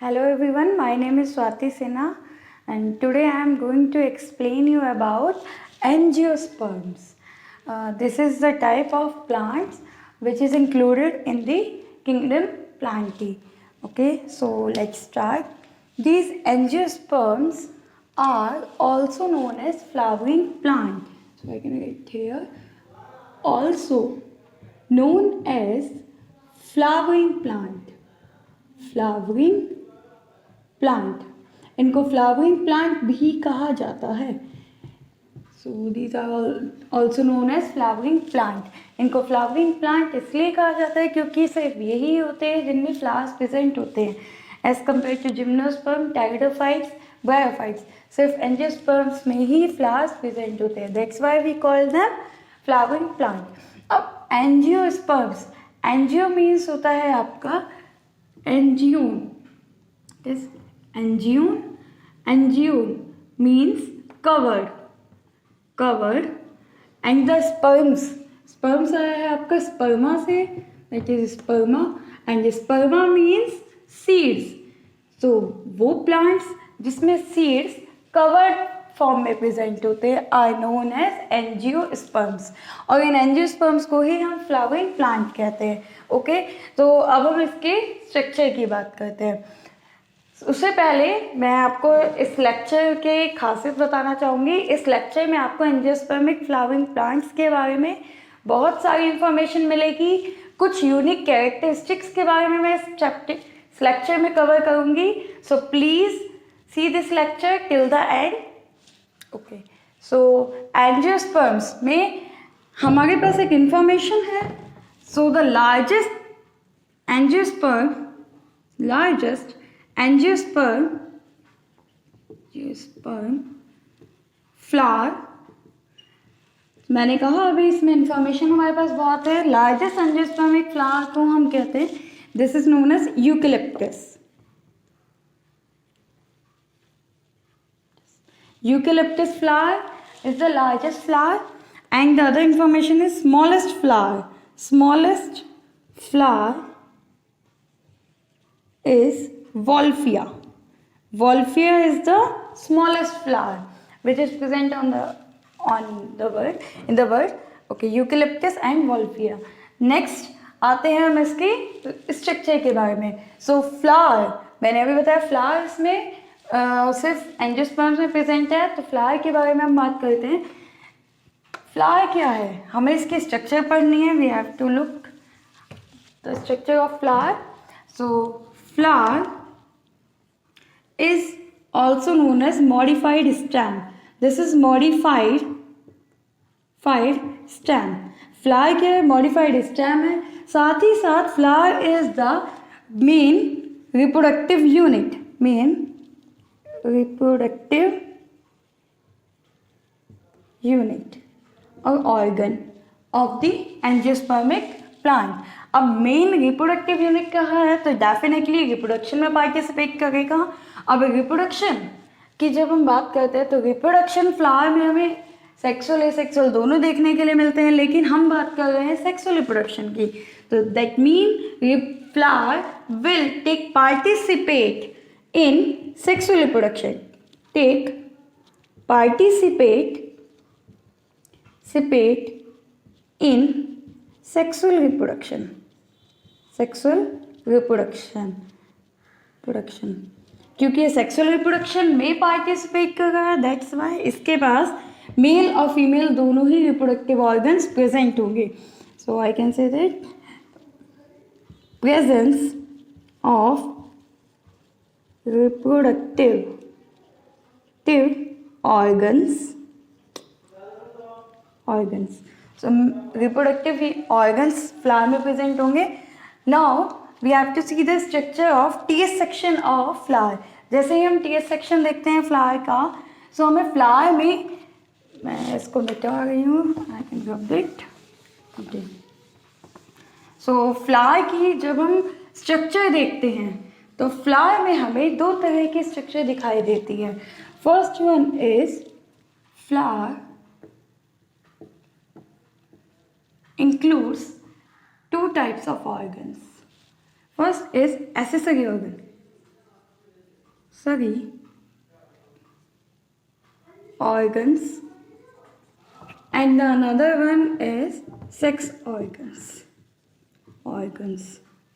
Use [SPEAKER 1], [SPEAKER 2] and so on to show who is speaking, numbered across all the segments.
[SPEAKER 1] Hello everyone, my name is Swati Sinha and today I am going to explain you about angiosperms. This is the type of plants which is included in the kingdom Plantae. Okay, so let's start. These angiosperms are also known as flowering plant. So I can write here. Also known as flowering plant. Flowering plant, इनको flowering plant भी कहा जाता है. So these are also known as flowering plant. इनको flowering plant इसलिए कहा जाता है क्योंकि सिर्फ यही होते हैं जिनमें फ्लावर्स प्रेजेंट होते हैं as compare to gymnosperm, pteridophytes, bryophytes. सिर्फ एंजियोस्पर्म्स में ही फ्लावर्स प्रेजेंट होते हैं. That's why we call them flowering plant. अब एंजियोस्पर्म्स, एंजियो मीन्स होता है आपका एंजियोन. इस angione means covered and the sperms आया है आपका sperma से, that is sperma, and sperma means seeds. so वो plants जिसमें seeds covered फॉर्म में प्रेजेंट होते हैं आर नोन एज एंजियोस्पर्म्स, और इन एंजियोस्पर्म्स को ही हम फ्लावरिंग प्लांट कहते हैं. ओके, तो अब हम इसके स्ट्रक्चर की बात करते हैं. उससे पहले मैं आपको इस लेक्चर के खासियत बताना चाहूँगी. इस लेक्चर में आपको एंजियोस्पर्मिक फ्लावरिंग प्लांट्स के बारे में बहुत सारी इंफॉर्मेशन मिलेगी. कुछ यूनिक कैरेक्टरिस्टिक्स के बारे में मैं इस लेक्चर में कवर करूँगी. So please see this lecture till the end. Okay, so angiosperms में हमारे पास एक इंफॉर्मेशन है. So the largest angiosperm flower, मैंने कहा अभी इसमें इंफॉर्मेशन हमारे पास बहुत है. लार्जेस्ट एंजियोस्पर्मिक फ्लावर को हम कहते हैं, this is known as eucalyptus. Eucalyptus flower is the largest flower, and the other information is smallest flower. Smallest flower is Wolfia. Wolfia is the smallest flower which is present in the world. Okay, Eucalyptus and Wolfia. Next आते हैं हम इसके structure के बारे में. सो flower, मैंने अभी बताया फ्लावर इसमें सिर्फ एंजियोस्पर्म्स में प्रेजेंट है. तो फ्लावर के बारे में हम बात करते हैं. फ्लावर क्या है, हमें इसकी स्ट्रक्चर पढ़नी है. We have to look the structure of flower. So flower is also known as modified stem. This is modified stem. Flower क्या है, modified stem है. साथ ही साथ flower is the main reproductive unit or organ of the angiospermic plant. अब main reproductive unit कहाँ है, तो definitely reproduction में पार्टिसिपेट करेगा. अब रिप्रोडक्शन की जब हम बात करते हैं तो रिप्रोडक्शन फ्लावर में हमें सेक्सुअल एसेक्सुअल दोनों देखने के लिए मिलते हैं, लेकिन हम बात कर रहे हैं सेक्सुअल रिप्रोडक्शन की. तो that mean flower will take participate in sexual reproduction. Participate in sexual reproduction. क्योंकि ये सेक्सुअल रिप्रोडक्शन में पार्टिसिपेट कर रहा है, दैट्स वाई इसके पास मेल और फीमेल दोनों ही रिप्रोडक्टिव ऑर्गन्स प्रेजेंट होंगे. So I can say that presence of reproductive organs. So reproductive organs flower में present होंगे. Now we have to see the structure of TS section of flower. जैसे ही हम TS section देखते हैं flower का, so हमें flower में, मैं इसको मिटा रही हूँ, I can rub it. Okay. So flower की जब हम structure देखते हैं तो flower में हमें दो तरह की structure दिखाई देती है. First one is flower includes two types of organs. First is accessory organ. सभी organs and the another one is sex organs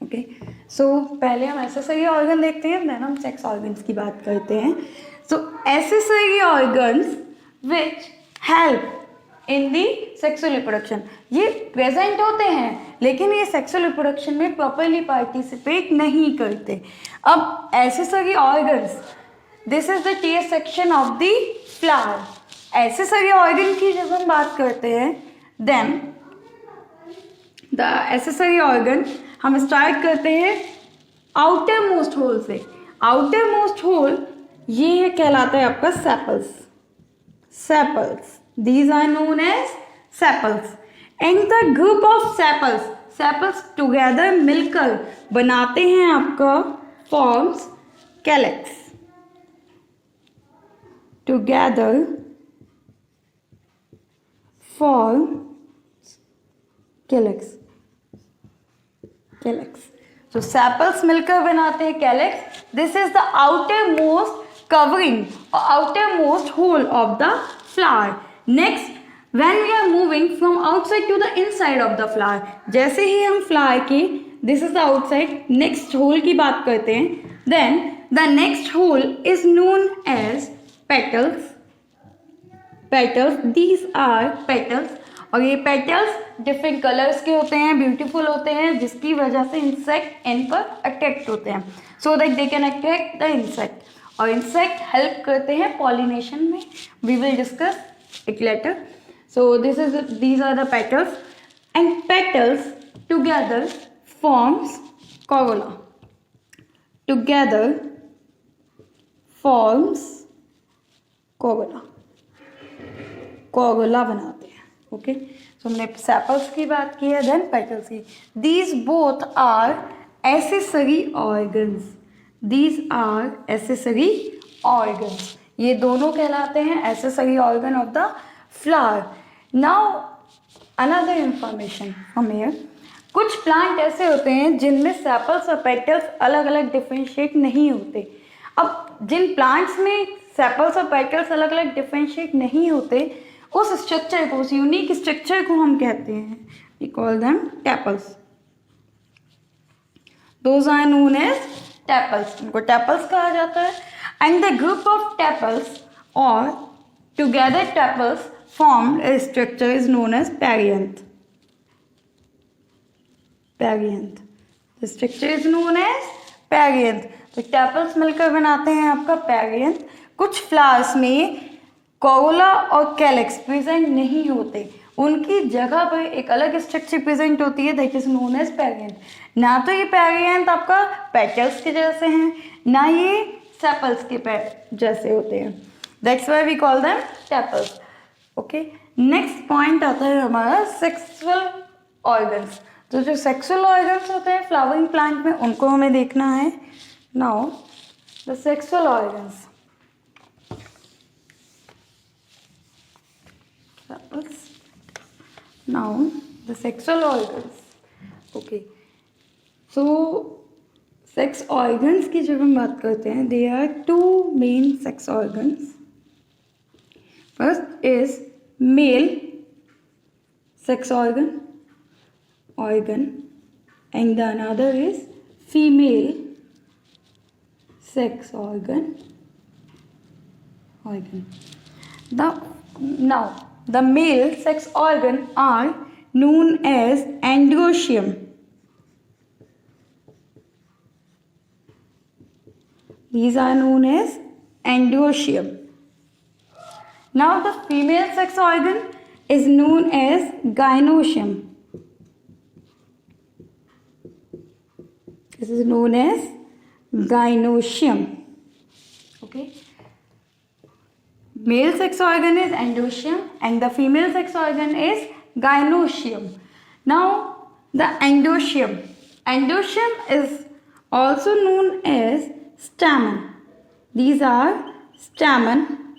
[SPEAKER 1] okay so पहले हम accessory organ देखते हैं then हम sex organs की बात करते हैं so accessory organs which help in the sexual reproduction ये present होते हैं लेकिन ये sexual reproduction में properly participate नहीं करते अब accessory organs this is the tail section of the flower accessory organ की जब हम बात करते हैं then the accessory organ हम स्टार्ट करते हैं आउटर मोस्ट होल से आउटर मोस्ट होल ये कहलाता है आपका sepals these are known as sepals and the group of sepals together मिलकर बनाते हैं आपका forms calyx together form calyx so sepals मिलकर बनाते हैं calyx this is the outermost covering or outermost hole of the flower next when we are moving from outside to the inside of the flower जैसे ही हम flower के this is the outside next hole की बात करते हैं then the next hole is known as petals these are petals और ये petals different colours के होते हैं ब्यूटीफुल होते हैं जिसकी वजह से इंसेक्ट इन पर अट्रैक्ट होते हैं so that they can attract the insect और इंसेक्ट हेल्प करते हैं पॉलिनेशन में we will discuss it later so these are the petals and petals together forms corolla corolla बनाते हैं ओके सो हमने सेपल्स की बात की है देन पेटल्स की these both are accessory organs ये दोनों कहलाते हैं accessory organ of the flower now another information from here कुछ प्लांट ऐसे होते हैं जिनमें सेपल्स और पेटल्स अलग अलग डिफरेंशिएट नहीं होते अब जिन प्लांट्स में सेपल्स और पेटल्स अलग अलग डिफरेंशिएट नहीं होते उस स्ट्रक्चर को उस यूनिक स्ट्रक्चर को हम कहते हैं we call them tepals those are known as tepals उनको टेपल्स कहा जाता है and the group of tepals और together tepals form a structure is known as perianth the structure is known as perianth तो टेपल्स मिलकर बनाते हैं आपका पेरियंथ कुछ फ्लावर्स में कोरोला और कैलिक्स प्रेजेंट नहीं होते उनकी जगह पर एक अलग स्ट्रक्चर प्रेजेंट होती है that is known as perianth ना तो ये पेरियंथ आपका पेटल्स के जैसे हैं ना ये सेपल्स के जैसे होते हैं that's why we call them tepals okay next point आता है हमारा सेक्सुअल ऑर्गन्स तो जो सेक्सुअल ऑर्गन्स होते हैं फ्लावरिंग प्लांट में उनको हमें देखना है now the sexual organs now the sexual organs okay so sex organs की जब हम बात करते हैं there are two main sex organs first is male sex organ and the another is female sex organ now the male sex organ are known as androecium. These are known as androecium. Now the female sex organ is known as gynoecium. This is known as gynoecium. Okay. Male sex organ is androecium and the female sex organ is gynoecium. Now the androecium is also known as stamen. These are stamen.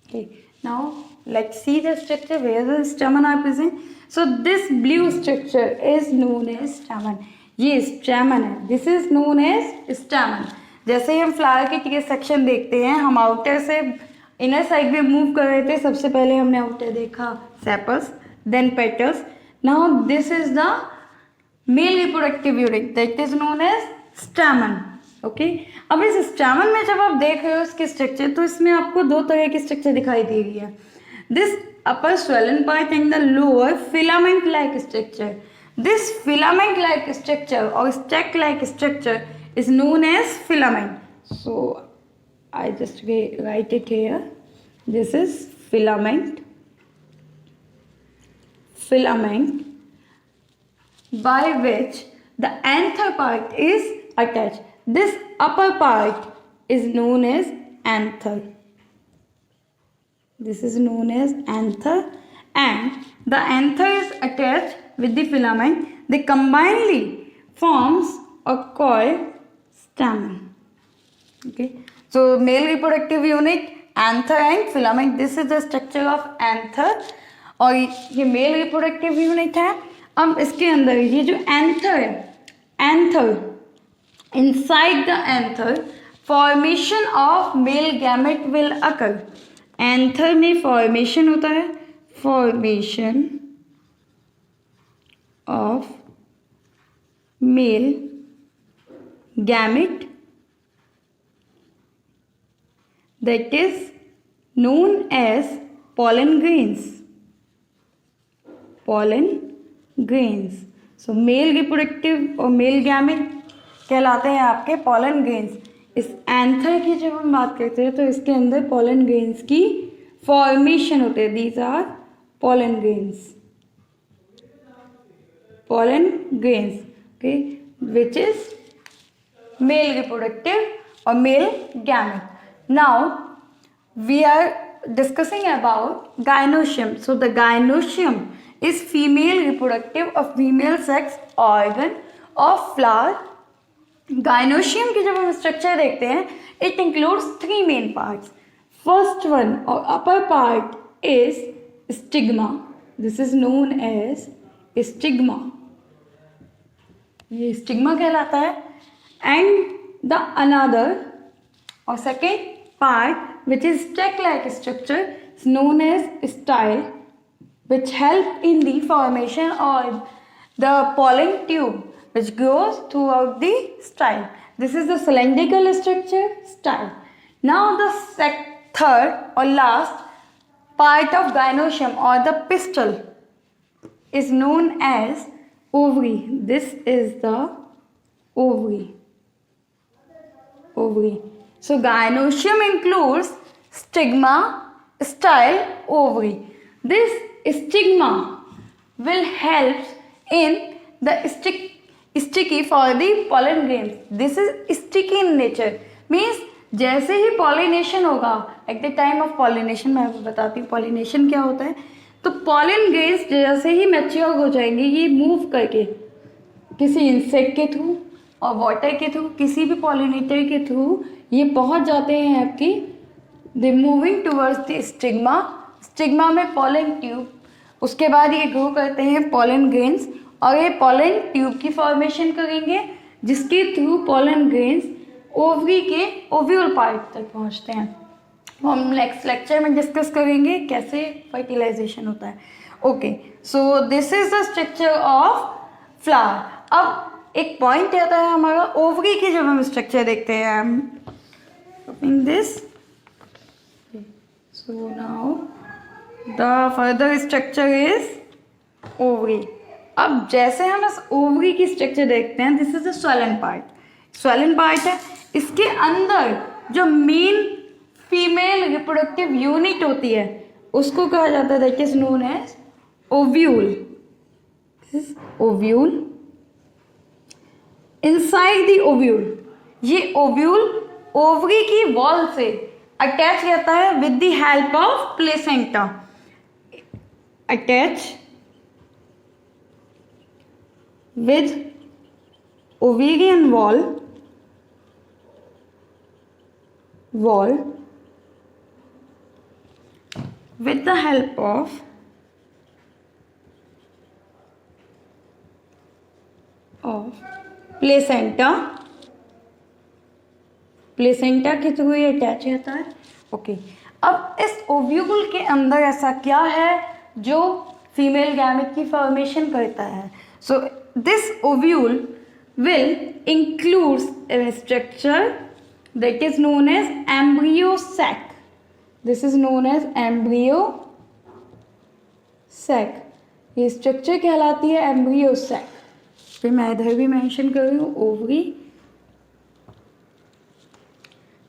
[SPEAKER 1] Okay. Now let's see the structure where the stamen are present. So this blue structure is known as stamen. ये stamen है. This is known as stamen. जैसे ही हम flower की T section देखते हैं, हम outer से inner side में मूव कर रहे थे। सबसे पहले हमने आउटर देखा sepals, then petals, now this is the male reproductive unit that is known as stamen. Okay, अब इस स्टैमन में जब आप देख रहे हो इसकी स्ट्रक्चर, तो इसमें आपको दो तरह की स्ट्रक्चर दिखाई दे रही है, this upper swollen part and the lower filament like structure. This filament like structure or stack like structure is known as filament. So I just write it here. This is filament. Filament by which the anther part is attached. This upper part is known as anther. This is known as anther, and the anther is attached with the filament. They combinedly forms a coil stamen. Okay, so male reproductive unit, anther and filament. This is the structure of anther, और ये mail reproductive unit है। अब इसके अंदर ये जो anther है, anther, inside the anther formation of male gamete will occur. Anther में फॉर्मेशन होता है, formation of male gamete that is known as pollen grains. pollen grains. So male reproductive और मेल गैमेट कहलाते हैं आपके pollen grains. इस anther की जब हम बात करते हैं तो इसके अंदर pollen grains की फॉर्मेशन होते हैं. These are pollen grains. pollen grains, okay, which is male reproductive or male gamete. Now we are discussing about gynoecium. So the gynoecium is female reproductive or female sex organ of flower. Gynoecium की जब हम structure देखते हैं, it includes three main parts. First one or upper part is stigma. This is known as stigma. ये stigma कहलाता है. And the another or second part which is stack-like structure is known as style, which help in the formation of the pollen tube which grows throughout the style. This is the cylindrical structure, style. Now the third or last part of gynoecium or the pistil is known as ovary. This is the ovary. Ovary. So gynoecium includes stigma, style, ovary. This stigma will help in the sticky for the pollen grains. This is sticky in nature. Means जैसे ही pollination होगा, at the time of pollination, मैं आपको बताती हूँ pollination क्या होता है. तो pollen grains जैसे ही mature हो जाएंगे, ये move करके किसी insect के थ्रू और वाटर के थ्रू, किसी भी पॉलिनेटर के थ्रू ये पहुंच जाते हैं आपकी दे moving towards the stigma. Stigma में पॉलन ट्यूब, उसके बाद ये ग्रो करते हैं पॉलन ग्रेन्स और ये पॉलन ट्यूब की फॉर्मेशन करेंगे जिसके थ्रू पॉलन ग्रेन्स ओवरी के ओव्यूल पार्ट तक पहुंचते हैं. हम नेक्स्ट लेक्चर में डिस्कस करेंगे कैसे फर्टिलाइजेशन होता है. Okay, so this is the structure of flower. अब एक पॉइंट आता है हमारा ओवरी की. जब हम स्ट्रक्चर देखते हैं, I am copying this. So now the further structure is ovary. अब जैसे हम इस ओवरी की स्ट्रक्चर देखते हैं, this is the swollen part. swollen part है, इसके अंदर जो मेन फीमेल रिप्रोडक्टिव यूनिट होती है उसको कहा जाता है that is known as ovule. This is ovule. Inside the ovule, ये ओव्यूल ओवरी की वॉल से अटैच रहता है with the help of placenta. Attach with ovarian wall with the help of placenta placenta के थ्रू ये attach रहता है। Okay, अब इस ओव्यूल के अंदर ऐसा क्या है जो फीमेल गैमेट की फॉर्मेशन करता है? So this ovule will includes a structure that is known as embryo sac. This is known as embryo sac. ये स्ट्रक्चर कहलाती है embryo sac. फिर मैं इधर भी मेंशन कर रही हूँ, ovary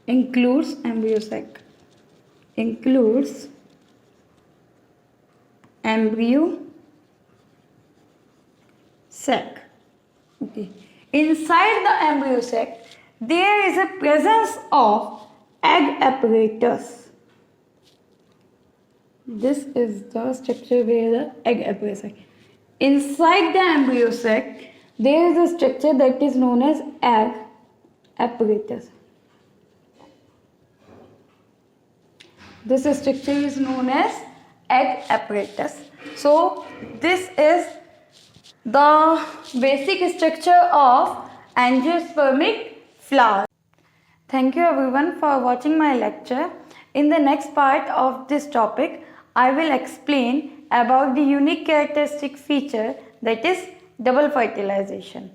[SPEAKER 1] includes embryo sac, includes embryo sac. Okay. Inside the embryo sac, there is a presence of egg apparatus. This is the structure where the egg apparatus. Inside the embryo sac, there is a structure that is known as egg apparatus. This structure is known as egg apparatus. So, this is the basic structure of angiospermic flower. Thank you everyone for watching my lecture. In the next part of this topic, I will explain about the unique characteristic feature, that is double fertilization.